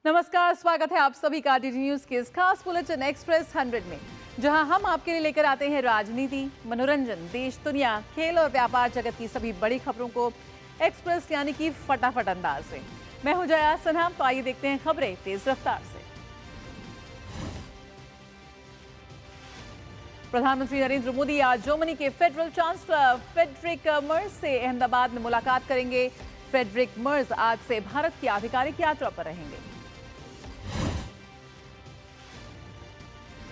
नमस्कार, स्वागत है आप सभी का डीडी न्यूज के इस खास बुलेटिन एक्सप्रेस 100 में, जहां हम आपके लिए लेकर आते हैं राजनीति, मनोरंजन, देश दुनिया, खेल और व्यापार जगत की सभी बड़ी खबरों को एक्सप्रेस यानी कि फटाफट अंदाज में। मैं हूं जया सिन्हा, तो आइए देखते हैं खबरें तेज रफ्तार से। प्रधानमंत्री नरेंद्र मोदी आज जर्मनी के फेडरल चांसलर फ्रेडरिक मर्ज से अहमदाबाद में मुलाकात करेंगे। फ्रेडरिक मर्ज आज से भारत की आधिकारिक यात्रा पर रहेंगे।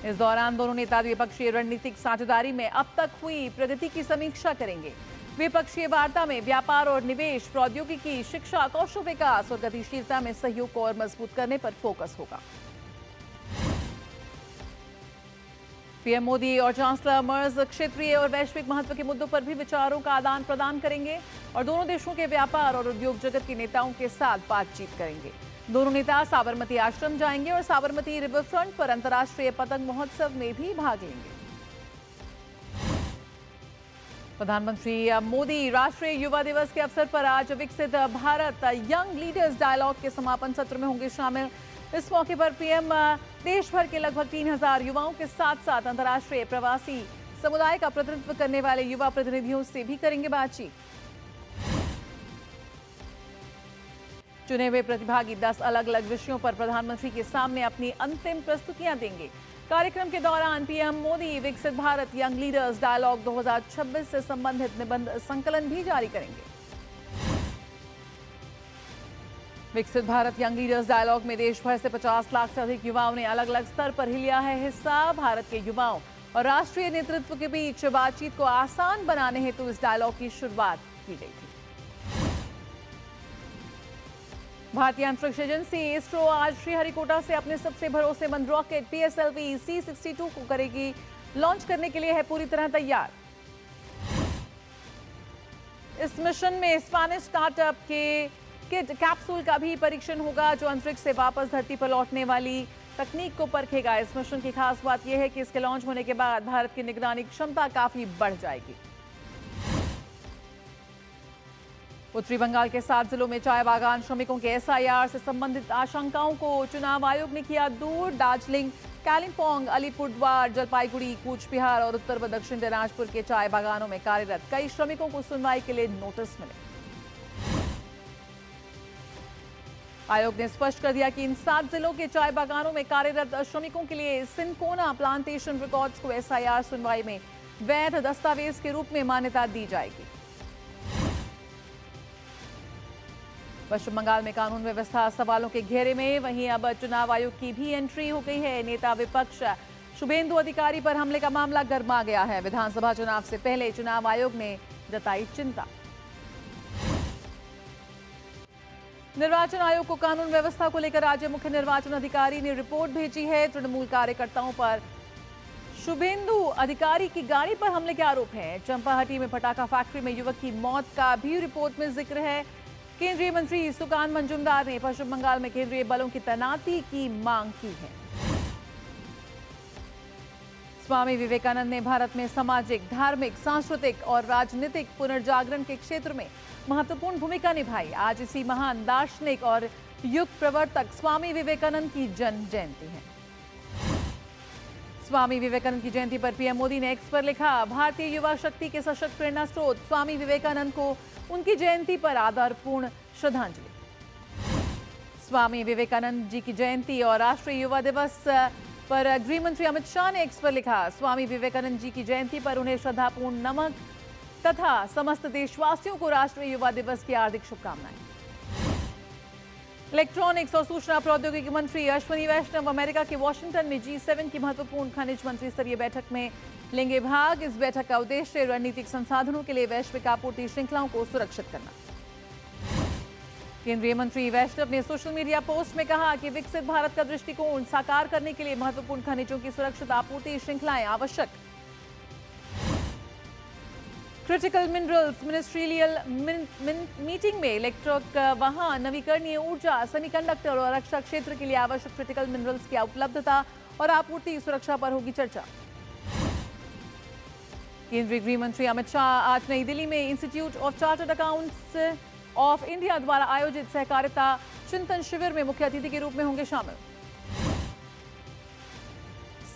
इस दौरान दोनों नेता द्विपक्षीय रणनीतिक साझेदारी में अब तक हुई प्रगति की समीक्षा करेंगे। द्विपक्षीय वार्ता में व्यापार और निवेश, प्रौद्योगिकी, शिक्षा, कौशल विकास और गतिशीलता में सहयोग को और मजबूत करने पर फोकस होगा। पीएम मोदी और चांसलर मर्ज क्षेत्रीय और वैश्विक महत्व के मुद्दों पर भी विचारों का आदान प्रदान करेंगे और दोनों देशों के व्यापार और उद्योग जगत के नेताओं के साथ बातचीत करेंगे। दोनों नेता साबरमती आश्रम जाएंगे और साबरमती रिवर फ्रंट पर अंतर्राष्ट्रीय पतंग महोत्सव में भी भाग लेंगे। प्रधानमंत्री मोदी राष्ट्रीय युवा दिवस के अवसर पर आज विकसित भारत यंग लीडर्स डायलॉग के समापन सत्र में होंगे शामिल। इस मौके पर पीएम देश भर के लगभग 3000 युवाओं के साथ साथ अंतर्राष्ट्रीय प्रवासी समुदाय का प्रतिनिधित्व करने वाले युवा प्रतिनिधियों से भी करेंगे बातचीत। चुने हुए प्रतिभागी 10 अलग अलग विषयों पर प्रधानमंत्री के सामने अपनी अंतिम प्रस्तुतियां देंगे। कार्यक्रम के दौरान पीएम मोदी विकसित भारत यंग लीडर्स डायलॉग 2026 से संबंधित निबंध संकलन भी जारी करेंगे। विकसित भारत यंग लीडर्स डायलॉग में देश भर से 50 लाख से अधिक युवाओं ने अलग अलग स्तर पर लिया है हिस्सा। भारत के युवाओं और राष्ट्रीय नेतृत्व के बीच बातचीत को आसान बनाने हेतु इस डायलॉग की शुरुआत की गई थी। भारतीय अंतरिक्ष एजेंसी इसरो आज श्रीहरिकोटा से अपने सबसे भरोसेमंद रॉकेट PSLV C-62 को करेगी लॉन्च करने के लिए है पूरी तरह तैयार। इस मिशन में स्पेनिश स्टार्टअप के किड कैप्सूल का भी परीक्षण होगा, जो अंतरिक्ष से वापस धरती पर लौटने वाली तकनीक को परखेगा। इस मिशन की खास बात यह है कि इसके लॉन्च होने के बाद भारत की निगरानी क्षमता काफी बढ़ जाएगी। उत्तरी बंगाल के 7 जिलों में चाय बागान श्रमिकों के SIR से संबंधित आशंकाओं को चुनाव आयोग ने किया दूर। दार्जिलिंग, कालिम्पोंग, अलीपुरद्वार, जलपाईगुड़ी, कूच बिहार और उत्तर व दक्षिण दिनाजपुर के चाय बागानों में कार्यरत कई श्रमिकों को सुनवाई के लिए नोटिस मिले। आयोग ने स्पष्ट कर दिया कि इन 7 जिलों के चाय बागानों में कार्यरत श्रमिकों के लिए सिंकोना प्लांटेशन रिकॉर्ड्स को SIR सुनवाई में वैध दस्तावेज के रूप में मान्यता दी जाएगी। पश्चिम बंगाल में कानून व्यवस्था सवालों के घेरे में, वहीं अब चुनाव आयोग की भी एंट्री हो गई है। नेता विपक्ष शुभेंदु अधिकारी पर हमले का मामला गर्मा गया है। विधानसभा चुनाव से पहले चुनाव आयोग ने जताई चिंता। निर्वाचन आयोग को कानून व्यवस्था को लेकर राज्य मुख्य निर्वाचन अधिकारी ने रिपोर्ट भेजी है। तृणमूल कार्यकर्ताओं पर शुभेंदु अधिकारी की गाड़ी पर हमले के आरोप हैं। चंपाहटी में पटाखा फैक्ट्री में युवक की मौत का भी रिपोर्ट में जिक्र है। केंद्रीय मंत्री सुकान मंजुमदार ने पश्चिम बंगाल में केंद्रीय बलों की तैनाती की मांग की है। स्वामी विवेकानंद ने भारत में सामाजिक, धार्मिक, सांस्कृतिक और राजनीतिक पुनर्जागरण के क्षेत्र में महत्वपूर्ण भूमिका निभाई। आज इसी महान दार्शनिक और युग प्रवर्तक स्वामी विवेकानंद की जन्म जयंती है। स्वामी विवेकानंद की जयंती पर पीएम मोदी ने एक्स पर लिखा, भारतीय युवा शक्ति के सशक्त प्रेरणा स्रोत स्वामी विवेकानंद को उनकी जयंती पर आदरपूर्ण श्रद्धांजलि। स्वामी विवेकानंद जी की जयंती और राष्ट्रीय युवा दिवस पर गृह मंत्री अमित शाह ने एक्स पर लिखा, स्वामी विवेकानंद जी की जयंती पर उन्हें श्रद्धापूर्ण नमन तथा समस्त देशवासियों को राष्ट्रीय युवा दिवस की हार्दिक शुभकामनाएं। इलेक्ट्रॉनिक्स और सूचना प्रौद्योगिकी मंत्री अश्विनी वैष्णव अमेरिका के वॉशिंगटन में G7 की महत्वपूर्ण खनिज मंत्री स्तरीय बैठक में लेंगे भाग। इस बैठक का उद्देश्य रणनीतिक संसाधनों के लिए वैश्विक आपूर्ति श्रृंखलाओं को सुरक्षित करना। केंद्रीय मंत्री वैष्णव ने सोशल मीडिया पोस्ट में कहा कि विकसित भारत का दृष्टिकोण साकार करने के लिए महत्वपूर्ण खनिजों की सुरक्षित आपूर्ति श्रृंखलाएं आवश्यक। क्रिटिकल मिनरल्स मिनिस्ट्रियल मीटिंग में इलेक्ट्रिक वाहन, नवीकरणीय ऊर्जा, सेमीकंडक्टर और रक्षा क्षेत्र के लिए आवश्यक क्रिटिकल मिनरल्स की उपलब्धता और आपूर्ति सुरक्षा पर होगी चर्चा। केंद्रीय गृह मंत्री अमित शाह आज नई दिल्ली में institute of chartered accounts of India द्वारा आयोजित सहकारिता चिंतन शिविर में मुख्य अतिथि के रूप में होंगे शामिल।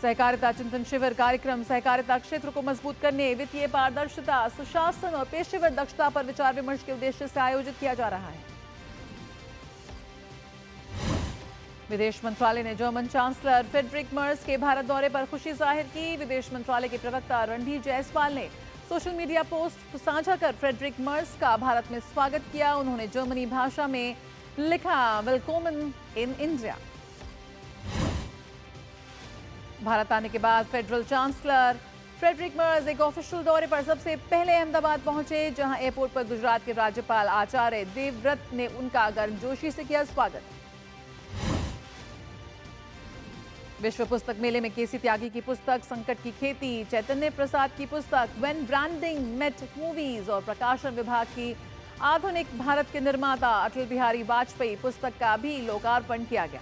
सहकारिता चिंतन शिविर कार्यक्रम सहकारिता क्षेत्र को मजबूत करने, वित्तीय पारदर्शिता, सुशासन और पेशेवर दक्षता पर विचार विमर्श के उद्देश्य से आयोजित किया जा रहा है। विदेश मंत्रालय ने जर्मन चांसलर फ्रेडरिक मर्ज के भारत दौरे पर खुशी जाहिर की। विदेश मंत्रालय के प्रवक्ता रणधीर जायसवाल ने सोशल मीडिया पोस्ट साझा कर फ्रेडरिक मर्ज का भारत में स्वागत किया। उन्होंने जर्मनी भाषा में लिखा, वेलकम इन इंडिया। भारत आने के बाद फेडरल चांसलर फ्रेडरिक मर्ज एक ऑफिशियल दौरे पर सबसे पहले अहमदाबाद पहुंचे, जहां एयरपोर्ट पर गुजरात के राज्यपाल आचार्य देवव्रत ने उनका गर्मजोशी से किया स्वागत। विश्व पुस्तक मेले में केसी त्यागी की पुस्तक संकट की खेती, चैतन्य प्रसाद की पुस्तक व्हेन ब्रांडिंग मेट मूवीज और प्रकाशन विभाग की आधुनिक भारत के निर्माता अटल बिहारी वाजपेयी पुस्तक का भी लोकार्पण किया गया।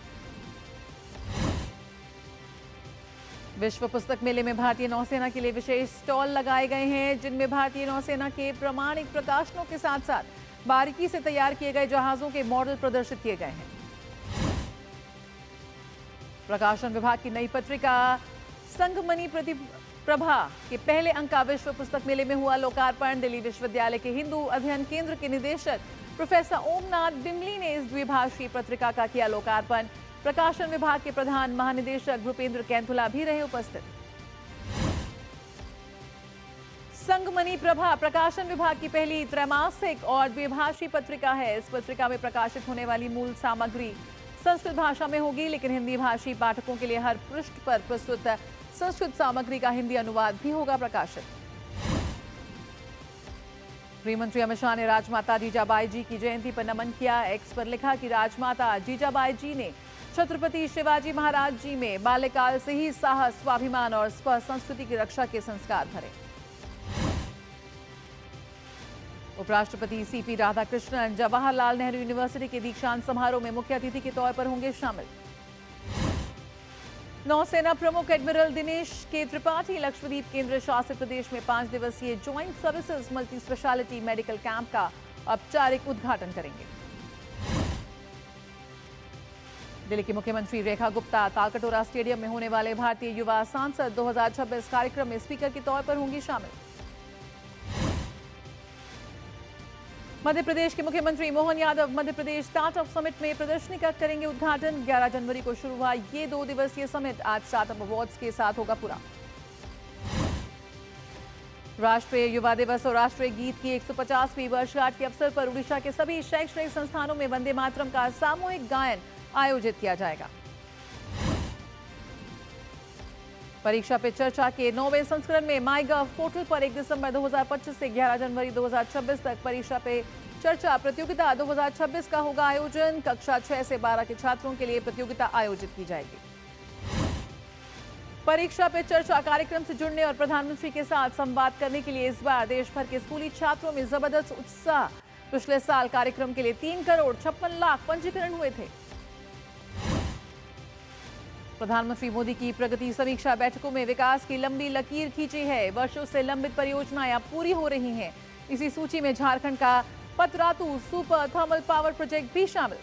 विश्व पुस्तक मेले में भारतीय नौसेना के लिए विशेष स्टॉल लगाए गए हैं, जिनमें भारतीय नौसेना के प्रमाणिक प्रकाशनों के साथ साथ बारीकी से तैयार किए गए जहाजों के मॉडल प्रदर्शित किए गए हैं। प्रकाशन विभाग की नई पत्रिका संगमनी प्रभा के पहले अंक का विश्व पुस्तक मेले में हुआ लोकार्पण। दिल्ली विश्वविद्यालय के हिंदू अध्ययन केंद्र के निदेशक प्रोफेसर ओमनाथ बिमली ने इस द्विभाषीय पत्रिका का किया लोकार्पण। प्रकाशन विभाग के प्रधान महानिदेशक भूपेंद्र कैंथुला भी रहे उपस्थित। संगमनी प्रभा प्रकाशन विभाग की पहली त्रैमासिक और द्विभाषी पत्रिका है। इस पत्रिका में प्रकाशित होने वाली मूल सामग्री संस्कृत भाषा में होगी, लेकिन हिंदी भाषी पाठकों के लिए हर पृष्ठ पर प्रस्तुत संस्कृत सामग्री का हिंदी अनुवाद भी होगा प्रकाशित। गृहमंत्री अमित शाह ने राजमाता जीजाबाई जी की जयंती पर नमन किया। एक्स पर लिखा कि राजमाता जीजाबाई जी ने छत्रपति शिवाजी महाराज जी में बाल्यकाल से ही साहस, स्वाभिमान और संस्कृति की रक्षा के संस्कार भरे। उपराष्ट्रपति सीपी राधाकृष्णन जवाहरलाल नेहरू यूनिवर्सिटी के दीक्षांत समारोह में मुख्य अतिथि के तौर पर होंगे शामिल। नौसेना प्रमुख एडमिरल दिनेश के त्रिपाठी लक्षद्वीप केंद्र शासित प्रदेश में 5 दिवसीय joint services multi speciality medical camp का औपचारिक उद्घाटन करेंगे। दिल्ली की मुख्यमंत्री रेखा गुप्ता तालकटोरा स्टेडियम में होने वाले भारतीय युवा सांसद 2026 कार्यक्रम में स्पीकर के तौर पर होंगी शामिल। मध्य प्रदेश के मुख्यमंत्री मोहन यादव मध्य प्रदेश स्टार्टअप समिट में प्रदर्शनी का करेंगे उद्घाटन। 11 जनवरी को शुरू हुआ ये 2 दिवसीय समिट आज स्टार्टअप अवार्ड्स के साथ होगा पूरा। राष्ट्रीय युवा दिवस और राष्ट्रीय गीत की 150वीं वर्षगांठ के अवसर पर उड़ीसा के सभी शैक्षणिक संस्थानों में वंदे मातरम का सामूहिक गायन आयोजित किया जाएगा। परीक्षा पे चर्चा के 9वें संस्करण में माईगव पोर्टल पर 1 दिसंबर 2025 से 11 जनवरी 2026 तक परीक्षा पे चर्चा प्रतियोगिता 2026 का होगा आयोजन। कक्षा 6 से 12 के छात्रों के लिए प्रतियोगिता आयोजित की जाएगी। परीक्षा पे चर्चा कार्यक्रम से जुड़ने और प्रधानमंत्री के साथ संवाद करने के लिए इस बार देश भर के स्कूली छात्रों में जबरदस्त उत्साह। पिछले साल कार्यक्रम के लिए 3 करोड़ 56 लाख पंजीकरण हुए थे। प्रधानमंत्री मोदी की प्रगति समीक्षा बैठकों में विकास की लंबी लकीर खींची है। वर्षों से लंबित परियोजनाएं अब पूरी हो रही हैं। इसी सूची में झारखंड का Patratu super thermal power project भी शामिल।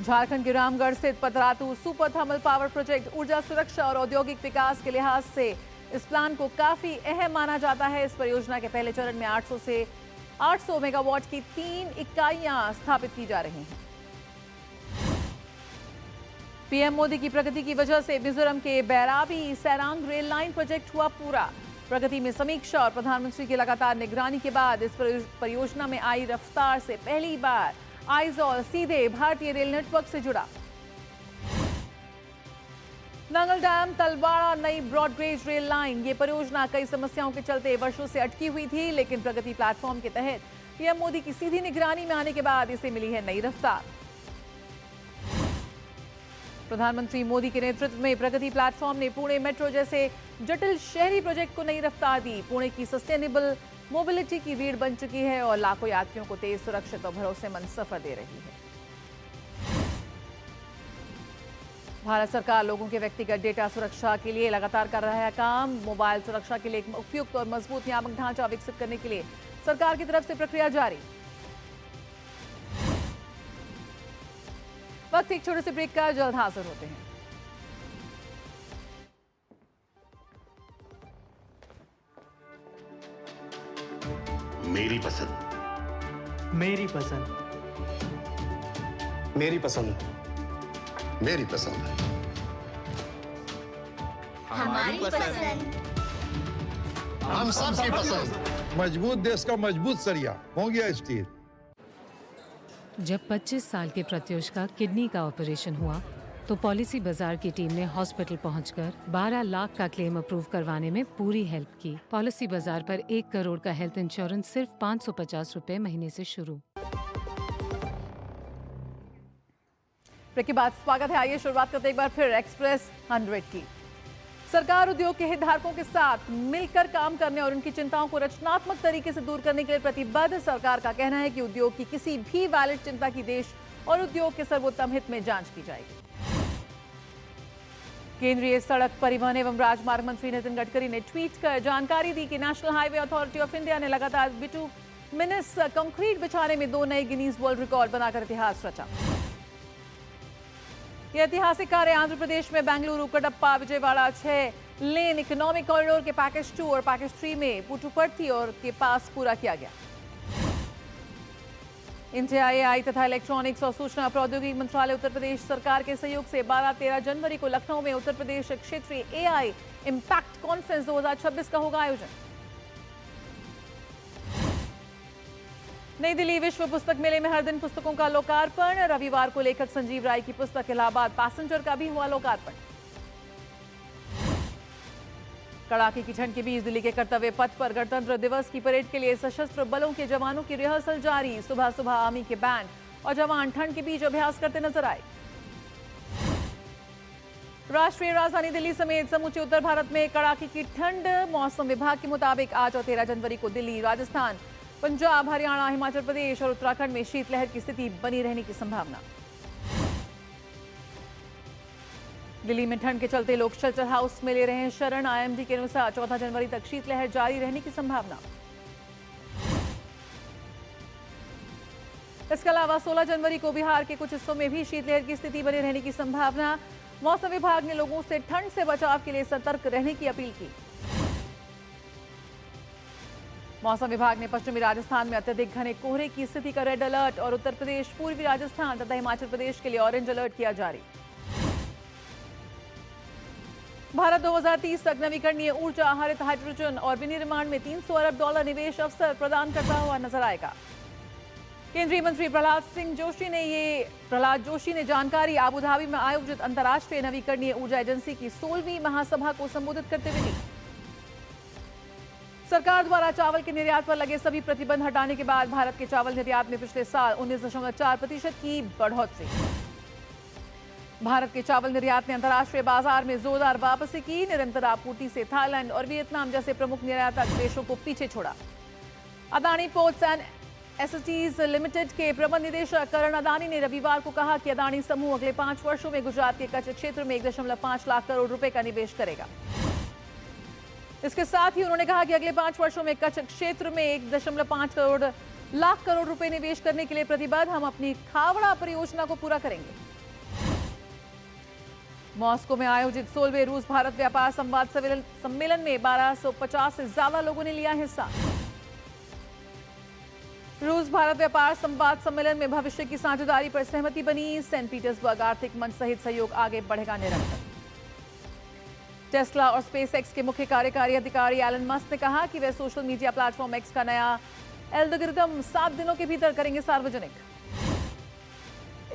झारखंड के रामगढ़ स्थित Patratu super thermal power project ऊर्जा सुरक्षा और औद्योगिक विकास के लिहाज से इस प्लान को काफी अहम माना जाता है। इस परियोजना के पहले चरण में 800 मेगावाट की 3 इकाइयां स्थापित की जा रही हैं। पीएम मोदी की प्रगति की वजह से मिजोरम के Bairabi Sairang rail line project हुआ पूरा। प्रगति में समीक्षा और प्रधानमंत्री की लगातार निगरानी के बाद इस परियोजना में आई रफ्तार से पहली बार आइजॉल सीधे भारतीय रेल नेटवर्क से जुड़ा। नंगल डैम तलवाड़ा नई ब्रॉडगेज रेल लाइन, ये परियोजना कई समस्याओं के चलते वर्षों से अटकी हुई थी, लेकिन प्रगति प्लेटफॉर्म के तहत पीएम मोदी की सीधी निगरानी में आने के बाद इसे मिली है नई रफ्तार। प्रधानमंत्री मोदी के नेतृत्व में प्रगति प्लेटफॉर्म ने पुणे मेट्रो जैसे जटिल शहरी प्रोजेक्ट को नई रफ्तार दी। पुणे की सस्टेनेबल मोबिलिटी की रीढ़ बन चुकी है और लाखों यात्रियों को तेज, सुरक्षित और भरोसेमंद सफर दे रही है। भारत सरकार लोगों के व्यक्तिगत डेटा सुरक्षा के लिए लगातार कर रहा है काम। मोबाइल सुरक्षा के लिए एक उपयुक्त और मजबूत नियामक ढांचा विकसित करने के लिए सरकार की तरफ से प्रक्रिया जारी। वक्त एक छोटे से ब्रेक का, जल्द हाजिर होते हैं। मेरी पसंद, मेरी पसंद, मेरी पसंद, मेरी पसंद, हमारी पसंद, हम सबकी पसंद। मजबूत देश का मजबूत सरिया हो गया स्टील। जब 25 साल के प्रत्युष का किडनी का ऑपरेशन हुआ तो पॉलिसी बाजार की टीम ने हॉस्पिटल पहुंचकर 12 लाख का क्लेम अप्रूव करवाने में पूरी हेल्प की। पॉलिसी बाजार पर 1 करोड़ का हेल्थ इंश्योरेंस सिर्फ 550 रुपए महीने से शुरू। ब्रेक के बाद स्वागत है। आइए शुरुआत करते एक बार फिर एक्सप्रेस 100 की। सरकार उद्योग के हितधारकों के साथ मिलकर काम करने और उनकी चिंताओं को रचनात्मक तरीके से दूर करने के लिए प्रतिबद्ध। सरकार का कहना है कि उद्योग की किसी भी वैलिड चिंता की देश और उद्योग के सर्वोत्तम हित में जांच की जाएगी। केंद्रीय सड़क परिवहन एवं राजमार्ग मंत्री नितिन गडकरी ने ट्वीट कर जानकारी दी कि national highway authority of India ने लगातार बिटुमिनस कंक्रीट बिछाने में 2 नए गिनीज वर्ल्ड रिकॉर्ड बनाकर इतिहास रचा। यह ऐतिहासिक कार्य आंध्र प्रदेश में बेंगलुरु कडप्पा विजयवाड़ा 6 लेन इकोनॉमिक कॉरिडोर के पैकेज 2 और पैकेज 3 में पुटुपर्ती और के पास पूरा किया गया। इंडिया एआई तथा इलेक्ट्रॉनिक्स और सूचना प्रौद्योगिकी मंत्रालय उत्तर प्रदेश सरकार के सहयोग से 12-13 जनवरी को लखनऊ में उत्तर प्रदेश क्षेत्रीय एआई इम्पैक्ट कॉन्फ्रेंस 2026 का होगा आयोजन। नई दिल्ली विश्व पुस्तक मेले में हर दिन पुस्तकों का लोकार्पण। रविवार को लेखक संजीव राय की पुस्तक इलाहाबाद पैसेंजर का भी हुआ लोकार्पण। कड़ाके की ठंड के बीच दिल्ली के कर्तव्य पथ पर गणतंत्र दिवस की परेड के लिए सशस्त्र बलों के जवानों की रिहर्सल जारी। सुबह सुबह आर्मी के बैंड और जवान ठंड के बीच अभ्यास करते नजर आए। राष्ट्रीय राजधानी दिल्ली समेत समूचे उत्तर भारत में कड़ाके की ठंड। मौसम विभाग के मुताबिक आज और 13 जनवरी को दिल्ली, राजस्थान, पंजाब, हरियाणा, हिमाचल प्रदेश और उत्तराखंड में शीतलहर की स्थिति बनी रहने की संभावना। दिल्ली में ठंड के चलते लोग शेल्टर हाउस में ले रहे हैं शरण। आईएमडी के अनुसार 14 जनवरी तक शीतलहर जारी रहने की संभावना। इसके अलावा 16 जनवरी को बिहार के कुछ हिस्सों में भी शीतलहर की स्थिति बनी रहने की संभावना। मौसम विभाग ने लोगों से ठंड से बचाव के लिए सतर्क रहने की अपील की। मौसम विभाग ने पश्चिमी राजस्थान में अत्यधिक घने कोहरे की स्थिति का रेड अलर्ट और उत्तर प्रदेश, पूर्वी राजस्थान तथा हिमाचल प्रदेश के लिए ऑरेंज अलर्ट किया जारी। भारत 2030 तक नवीकरणीय ऊर्जा आधारित हाइड्रोजन और विनिर्माण में $300 अरब निवेश अवसर प्रदान करता हुआ नजर आएगा। केंद्रीय मंत्री प्रहलाद जोशी ने जानकारी आबू धाबी में आयोजित अंतर्राष्ट्रीय नवीकरणीय ऊर्जा एजेंसी की 16वीं महासभा को संबोधित करते हुए दी। सरकार द्वारा चावल के निर्यात पर लगे सभी प्रतिबंध हटाने के बाद भारत के चावल निर्यात में पिछले साल 19.4% की बढ़ोतरी। भारत के चावल निर्यात ने अंतर्राष्ट्रीय बाजार में जोरदार वापसी की। निरंतर आपूर्ति से थाईलैंड और वियतनाम जैसे प्रमुख निर्यातक देशों को पीछे छोड़ा। अदानी पोर्ट्स एंड एसेटीज लिमिटेड के प्रबंध निदेशक करण अदानी ने रविवार को कहा कि अदानी समूह अगले 5 वर्षों में गुजरात के कच्छ क्षेत्र में 1.5 लाख करोड़ रुपए का निवेश करेगा। इसके साथ ही उन्होंने कहा कि अगले 5 वर्षों में कच्छ क्षेत्र में 1.5 लाख करोड़ रुपए निवेश करने के लिए प्रतिबद्ध। हम अपनी खावड़ा परियोजना को पूरा करेंगे। मॉस्को में आयोजित 16वें रूस भारत व्यापार संवाद सम्मेलन में 1250 से ज्यादा लोगों ने लिया हिस्सा। रूस भारत व्यापार संवाद सम्मेलन में भविष्य की साझेदारी पर सहमति बनी। सेंट पीटर्सबर्ग आर्थिक मंच सहित सहयोग आगे बढ़ेगा निरंतर। टेस्ला और स्पेसएक्स के मुख्य कार्यकारी अधिकारी एलन मस्क ने कहा कि वे सोशल मीडिया प्लेटफॉर्म एक्स का नया एल्गोरिथम 7 दिनों के भीतर करेंगे सार्वजनिक।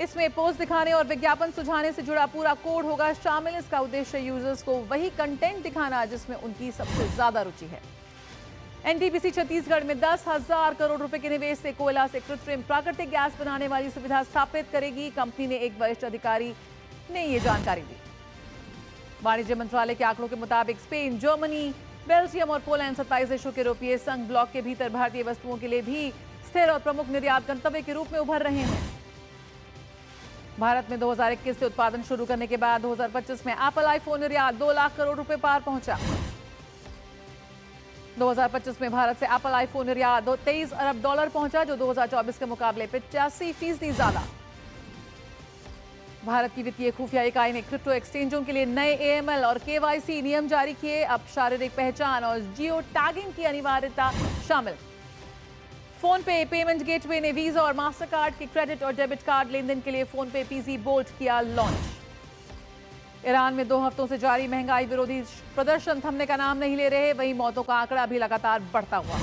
इसमें पोस्ट दिखाने और विज्ञापन सुझाने से जुड़ा पूरा कोड होगा शामिल। इसका उद्देश्य यूजर्स को वही कंटेंट दिखाना जिसमें उनकी सबसे ज्यादा रुचि है। एनटीपीसी छत्तीसगढ़ में 10,000 करोड़ रुपए के निवेश से कोयला से कृत्रिम प्राकृतिक गैस बनाने वाली सुविधा स्थापित करेगी। कंपनी ने एक वरिष्ठ अधिकारी ने ये जानकारी दी। वाणिज्य मंत्रालय के आंकड़ों के मुताबिक स्पेन, जर्मनी, बेल्जियम और पोलैंड 27 देशों के यूरोपीय संघ ब्लॉक के भीतर भारतीय वस्तुओं के लिए भी स्थिर और प्रमुख निर्यात गंतव्य के रूप में उभर रहे हैं। भारत में 2021 से उत्पादन शुरू करने के बाद 2025 में एप्पल आईफोन निर्यात 2 लाख करोड़ रुपए पार पहुंचा। 2025 में भारत से एप्पल आईफोन निर्यात $23 अरब पहुंचा, जो 2024 के मुकाबले 85% ज्यादा। भारत की वित्तीय खुफिया इकाई ने क्रिप्टो एक्सचेंजों के लिए नए AML और KYC नियम जारी किए। अब शारीरिक पहचान और जियो टैगिंग की अनिवार्यता शामिल। फोन पे पेमेंट गेटवे ने वीजा और मास्टर कार्ड के क्रेडिट और डेबिट कार्ड लेन देन के लिए फोन पे PZ बोल्ट किया लॉन्च। ईरान में 2 हफ्तों से जारी महंगाई विरोधी प्रदर्शन थमने का नाम नहीं ले रहे, वहीं मौतों का आंकड़ा भी लगातार बढ़ता हुआ।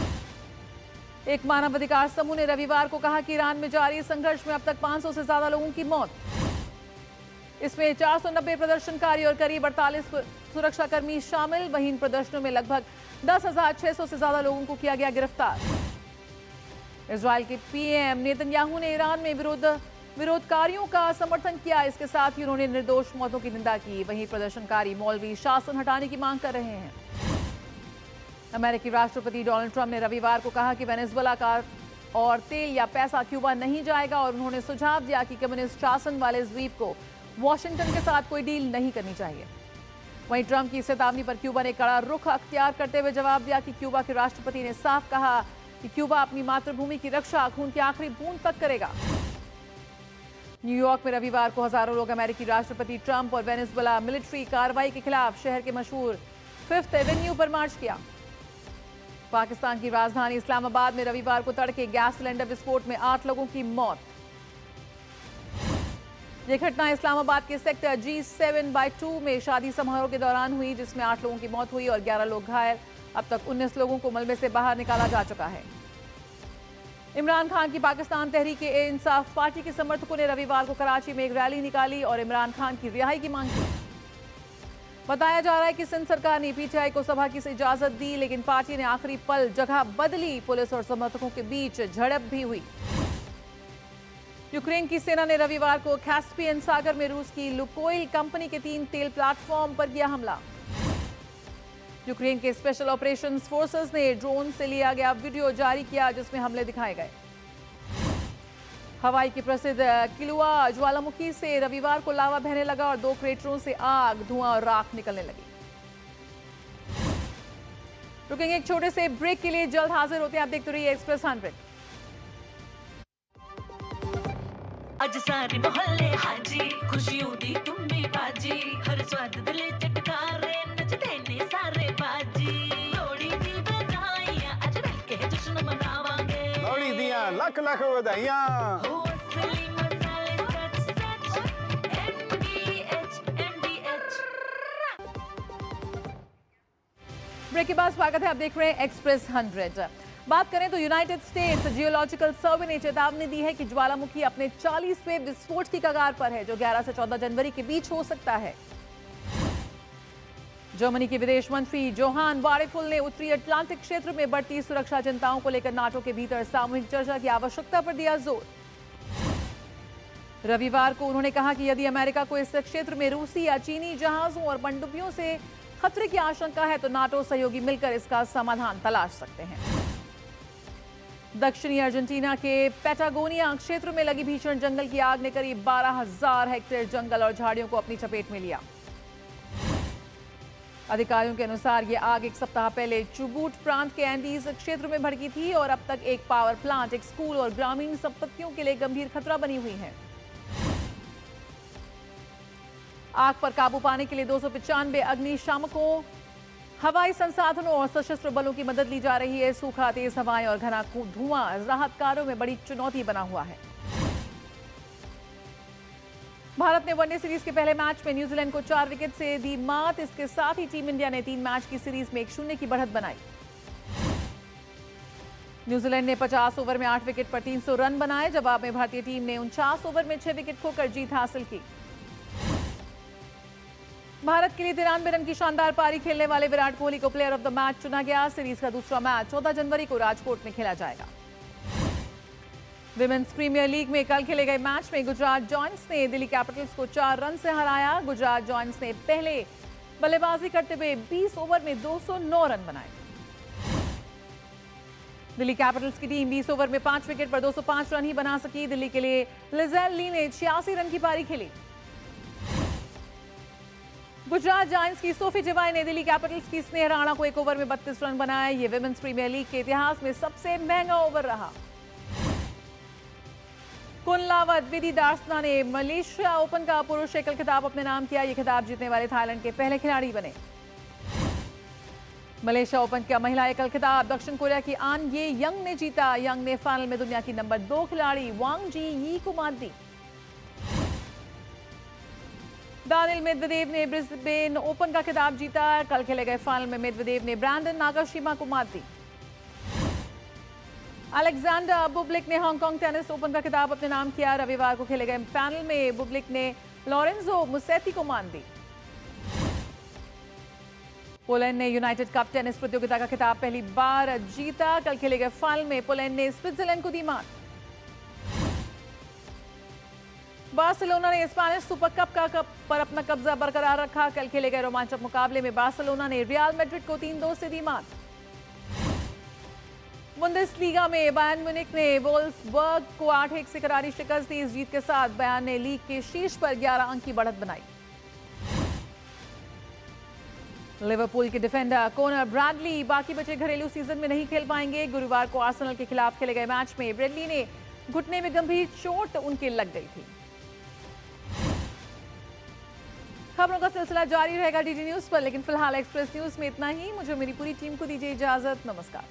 एक मानवाधिकार समूह ने रविवार को कहा कि ईरान में जारी संघर्ष में अब तक 500 से ज्यादा लोगों की मौत। इसमें 490 प्रदर्शनकारी और करीब 48 सुरक्षाकर्मी शामिल। वहीं इन प्रदर्शनों में लगभग 10,600 से ज्यादा लोगों को किया गया गिरफ्तार। इजराइल के PM नेतन्याहू ने ईरान में विरोधकारियों का समर्थन किया। इसके साथ ही उन्होंने निर्दोष मौतों की निंदा की। वहीं प्रदर्शनकारी मौलवी शासन हटाने की मांग कर रहे हैं। अमेरिकी राष्ट्रपति डोनाल्ड ट्रंप ने रविवार को कहा कि वेनेजुएला का और तेल या पैसा क्यूबा नहीं जाएगा, और उन्होंने सुझाव दिया कि कम्युनिस्ट शासन वाले द्वीप को वॉशिंगटन के साथ कोई डील नहीं करनी चाहिए। वहीं ट्रंप की इस चेतावनी पर क्यूबा ने कड़ा रुख अख्तियार करते हुए जवाब दिया कि क्यूबा के राष्ट्रपति ने साफ कहा कि क्यूबा अपनी मातृभूमि की रक्षा खून की आखिरी बूंद तक करेगा। न्यूयॉर्क में रविवार को हजारों लोग अमेरिकी राष्ट्रपति ट्रंप और वेनेजुएला मिलिट्री कार्रवाई के खिलाफ शहर के मशहूर 5th एवेन्यू पर मार्च किया। पाकिस्तान की राजधानी इस्लामाबाद में रविवार को तड़के गैस सिलेंडर विस्फोट में 8 लोगों की मौत। यह घटना इस्लामाबाद के सेक्टर G7/2 में शादी समारोह के दौरान हुई, जिसमें 8 लोगों की मौत हुई और 11 लोग घायल। अब तक 19 लोगों को मलबे से बाहर निकाला जा चुका है। इमरान खान की पाकिस्तान तहरीक-ए-इंसाफ पार्टी के समर्थकों ने रविवार को कराची में एक रैली निकाली और इमरान खान की रिहाई की मांग की। बताया जा रहा है कि सिंध सरकार ने PTI को सभा की इजाजत दी, लेकिन पार्टी ने आखिरी पल जगह बदली। पुलिस और समर्थकों के बीच झड़प भी हुई। यूक्रेन की सेना ने रविवार को कैस्पियन सागर में रूस की लुकोइल कंपनी के 3 तेल प्लेटफॉर्म पर किया हमला। यूक्रेन के स्पेशल ऑपरेशंस फोर्सेस ने ड्रोन से लिया गया वीडियो जारी किया, जिसमें हमले दिखाए गए। हवाई की प्रसिद्ध किलुआ ज्वालामुखी से रविवार को लावा बहने लगा और 2 क्रेटरों से आग, धुआं और राख निकलने लगी। रुकेंगे एक छोटे से ब्रेक के लिए, जल्द हाजिर होते हैं। आप देखते रहिए एक्सप्रेस 100। अज सारे मोहल्ले हाजी, खुशियों दी तुम्बी बाजी, हर स्वाद दिले चटकारे, नचदे ने सारे बाजी। लोहड़ी दी बधाइयां, अज मिलके जश्न मनावांगे। लोहड़ी दियां लख लख बधाइयां। हो असली मसाले सच MDH। ब्रेक के बाद स्वागत है। आप देख रहे हैं एक्सप्रेस 100। बात करें तो यूनाइटेड स्टेट्स जियोलॉजिकल सर्वे ने चेतावनी दी है कि ज्वालामुखी अपने 40वें विस्फोट की कगार पर है, जो 11 से 14 जनवरी के बीच हो सकता है। जर्मनी के विदेश मंत्री जोहान वाडेफुल ने उत्तरी अटलांटिक क्षेत्र में बढ़ती सुरक्षा चिंताओं को लेकर नाटो के भीतर सामूहिक चर्चा की आवश्यकता पर दिया जोर। रविवार को उन्होंने कहा कि यदि अमेरिका को इस क्षेत्र में रूसी या चीनी जहाजों और पनडुब्बियों से खतरे की आशंका है, तो नाटो सहयोगी मिलकर इसका समाधान तलाश सकते हैं। दक्षिणी अर्जेंटीना के पैटागोनिया क्षेत्र में लगी भीषण जंगल की आग ने करीब 12,000 हेक्टेयर जंगल और झाड़ियों को अपनी चपेट में लिया। अधिकारियों के अनुसार यह आग एक सप्ताह पहले चुबूट प्रांत के एंडीज क्षेत्र में भड़की थी और अब तक एक पावर प्लांट, एक स्कूल और ग्रामीण संपत्तियों के लिए गंभीर खतरा बनी हुई है। आग पर काबू पाने के लिए 295 अग्निशामकों, हवाई संसाधनों और सशस्त्र बलों की मदद ली जा रही है। सूखा, तेज हवाएं और घना धुआं राहत कार्यों में बड़ी चुनौती बना हुआ है। भारत ने वनडे सीरीज के पहले मैच में न्यूजीलैंड को 4 विकेट से दी मात। इसके साथ ही टीम इंडिया ने 3 मैच की सीरीज में 1-0 की बढ़त बनाई। न्यूजीलैंड ने 50 ओवर में 8 विकेट पर 300 रन बनाए। जवाब में भारतीय टीम ने 49 ओवर में 6 विकेट खोकर जीत हासिल की। भारत के लिए 93 रन की शानदार पारी खेलने वाले विराट कोहली को प्लेयर ऑफ द मैच चुना गया। सीरीज का दूसरा मैच 14 जनवरी को राजकोट में खेला जाएगा। विमेंस प्रीमियर लीग में कल खेले गए मैच में गुजरात जॉयंट्स ने दिल्ली कैपिटल्स को 4 रन से हराया। गुजरात जॉयंट्स ने पहले बल्लेबाजी करते हुए 20 ओवर में 209 रन बनाए। दिल्ली कैपिटल्स की टीम 20 ओवर में 5 विकेट पर 205 रन ही बना सकी। दिल्ली के लिए लिजेल ली ने 86 रन की पारी खेली। गुजरात जायंट्स की सोफी जवाई ने दिल्ली कैपिटल्स की स्नेह राणा को 1 ओवर में 32 रन बनाए। ये विमेंस प्रीमियर लीग के इतिहास में सबसे महंगा ओवर रहा। कुनलावत विदिदासना ने मलेशिया ओपन का पुरुष एकल खिताब अपने नाम किया। ये खिताब जीतने वाले थाईलैंड के पहले खिलाड़ी बने। मलेशिया ओपन का महिला एकल खिताब दक्षिण कोरिया की आन ये यंग ने जीता। यंग ने फाइनल में दुनिया की नंबर 2 खिलाड़ी वांग जी यी को मात दी। दानिल मेदवेदेव ने ब्रिस्बेन ओपन का खिताब जीता। कल खेले गए फाइनल में मेदवेदेव ने ब्रैंडन नागाशिमा को मात दी। अलेक्जेंडर बुब्लिक ने हांगकांग टेनिस ओपन का खिताब अपने नाम किया। रविवार को खेले गए पैनल में बुब्लिक ने लॉरेंजो मुसेती को मान दी। पोलैंड ने यूनाइटेड कप टेनिस प्रतियोगिता का खिताब पहली बार जीता। कल खेले गए फाइनल में पोलैंड ने स्विट्जरलैंड को दी मात। बार्सिलोना ने स्पेनिश सुपर कप पर अपना कब्जा बरकरार रखा। कल खेले गए रोमांचक मुकाबले में बार्सिलोना ने रियल मैड्रिड को 3-2 से दी मात। बुंदेसलीगा में बायर्न म्यूनिख ने वोल्फ्सबर्ग को 8-1 से करारी शिकस्त दी। इस जीत के साथ बायर्न ने लीग के शीर्ष पर 11 अंक की बढ़त बनाई। लिवरपूल के डिफेंडर कोनर ब्रैडली बाकी बचे घरेलू सीजन में नहीं खेल पाएंगे। गुरुवार को आर्सेनल के खिलाफ खेले गए मैच में ब्रैडली ने घुटने में गंभीर चोट उनके लग गई थी। खबरों का सिलसिला जारी रहेगा डीडी न्यूज पर, लेकिन फिलहाल एक्सप्रेस न्यूज में इतना ही। मुझे मेरी पूरी टीम को दीजिए इजाजत। नमस्कार।